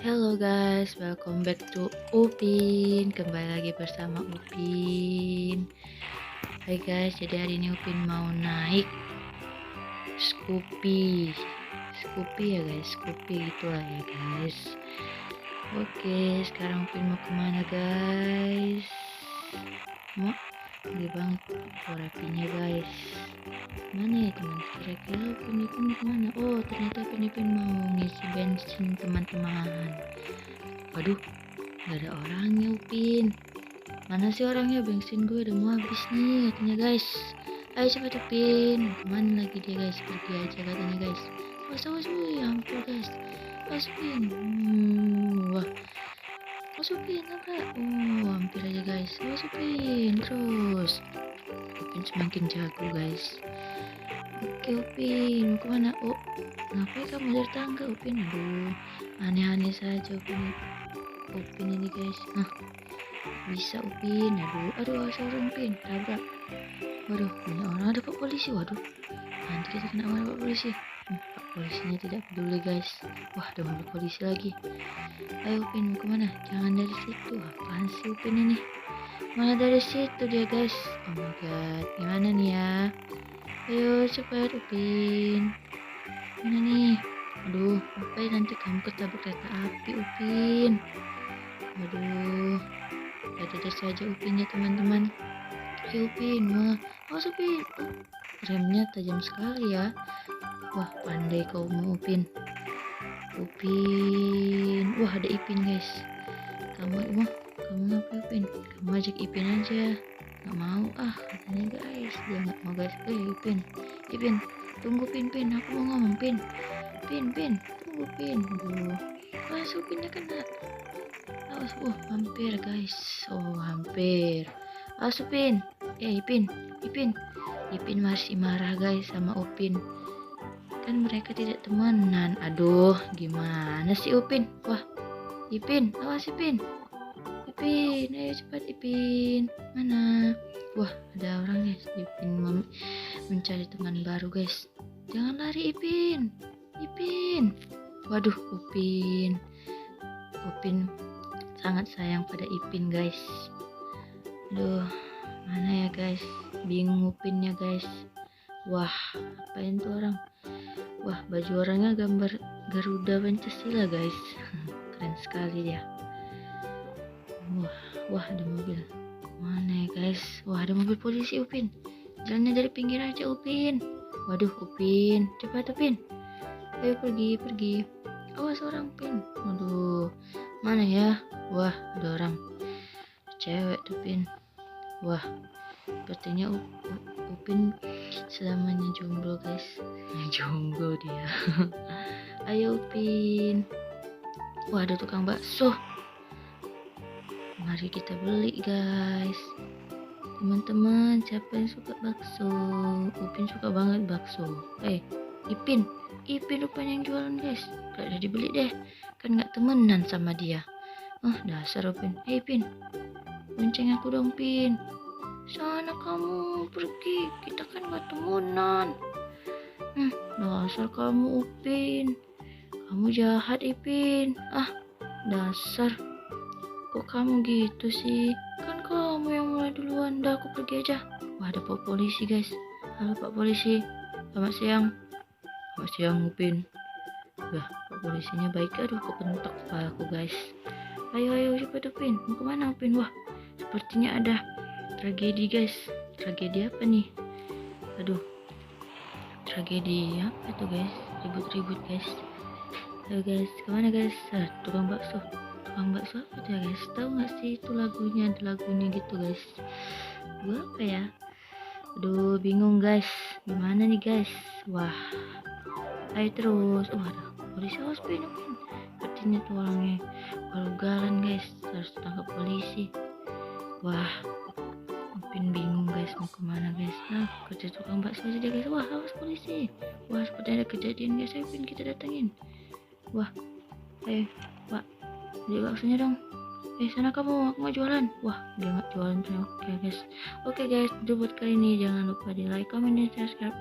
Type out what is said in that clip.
Hello guys, welcome back to Upin. Kembali lagi bersama Upin. Hai guys, jadi hari ini Upin mau naik Scoopy. Scoopy ya guys, Scoopy gitulah ya guys. Oke, sekarang Upin mau kemana guys? Mau gede banget suara Upinnya guys. Mana ya teman? Kira-kira Upin itu mau kemana? Oh, ternyata Upin mau ngisi bensin teman-teman. Waduh, gak ada orangnya Upin. Mana sih orangnya? Bensin gue udah mau habis nih katanya guys. Ayo cepat Upin. Kemana lagi dia guys? Pergi aja katanya guys. Awas wih, hampir guys. Awas Upin. Wah, awas Upin nabrak. Oh, hampir aja guys. Awas Upin. Terus Upin semakin jago guys. Oke Upin, mau kemana? Oh, ngapain kamu dari tangga Upin? Aduh, aneh-aneh saja Upin ini guys. Nah, bisa Upin. Aduh, awas orang Upin, tabrak. Waduh, banyak orang, ada Pak Polisi. Waduh, nanti kita kena marah Pak Polisi. Pak Polisinya tidak peduli guys. Wah, ada mobil polisi lagi. Ayo Upin, mau kemana? Jangan dari situ. Apaan sih Upin ini? Malah dari situ dia guys. Oh my god, gimana nih ya? Ayo cepat Upin. Mana nih? Aduh, Upin nanti kamu ketabrak kereta api Upin. Aduh, ada saja Upinnya teman-teman. Ayo Upin, wah, awas Upin. Remnya tajam sekali ya. Wah, pandai kau mau Upin. Upin, wah ada Ipin guys. Kamu ngapain Upin? Kamu ajak Ipin aja. Nggak mau katanya guys. Dia nggak mau guys. Ipin, tunggu Pin, aku mau ngomong Pin, tunggu Pin. Aduh, awas Upinnya kena. Awas, hampir guys. Oh, hampir. Awas Upin. Ipin masih marah guys sama Upin. Kan mereka tidak temenan. Aduh, gimana sih Upin? Wah, Ipin, awas Ipin. Ipin, ayo cepat Ipin. Mana? Wah, ada orang guys. Ipin mencari teman baru guys. Jangan lari Ipin. Waduh, Upin sangat sayang pada Ipin guys. Aduh, mana ya guys? Bingung Upinnya guys. Wah, apain tuh orang? Wah, baju orangnya gambar Garuda Pancasila guys. Keren sekali dia. Wah ada mobil. Mana ya guys? Wah, ada mobil polisi Upin. Jalannya dari pinggir aja Upin. Waduh Upin, cepat Upin. Ayo pergi. Awas orang Upin. Waduh, mana ya? Wah, ada orang. Cewek tuh Upin. Wah, sepertinya Upin selamanya jomblo guys. Jomblo dia. Ayo Upin. Wah, ada tukang bakso. Mari kita beli guys. Teman-teman, siapa yang suka bakso? Upin suka banget bakso. Ipin rupanya yang jualan guys. Gak jadi beli deh, kan gak temenan sama dia. Dasar Upin. Pin, bonceng aku dong Pin. Sana kamu pergi, kita kan gak temenan. Dasar kamu Upin, kamu jahat Ipin. Dasar, kok kamu gitu sih? Kan kamu yang mulai duluan. Dah, aku pergi aja. Wah, ada Pak Polisi guys. Halo Pak Polisi, selamat siang. Selamat siang Upin. Wah, Pak Polisinya baik. Aduh, kepentok kepala aku guys. Ayo cepat Upin. Mau kemana Upin? Wah, sepertinya ada tragedi guys. Tragedi apa nih? Aduh, tragedi apa tuh guys? Ribut guys. Ayo guys, kemana guys? Tukang bakso apa tuh ya guys? Tahu nggak sih itu lagunya? Ada lagunya gitu guys. Gua apa ya? Aduh, bingung guys. Gimana nih guys? Wah, ayo terus. Ada polisi. Awas Pin. Sepertinya tuh orangnya kalau galan guys. Harus tangkap polisi. Wah, Upin bingung guys mau kemana guys. Kerja tukang bakso aja guys. Wah, awas polisi. Wah, seperti ada kejadian guys. Ayo Pin, kita datengin. Wah, ayo Pak, beli baksonya dong. Sana kamu, aku mau jualan. Wah, dia nggak jualan. Oke guys, itu buat kali ini. Jangan lupa di like, comment, dan subscribe.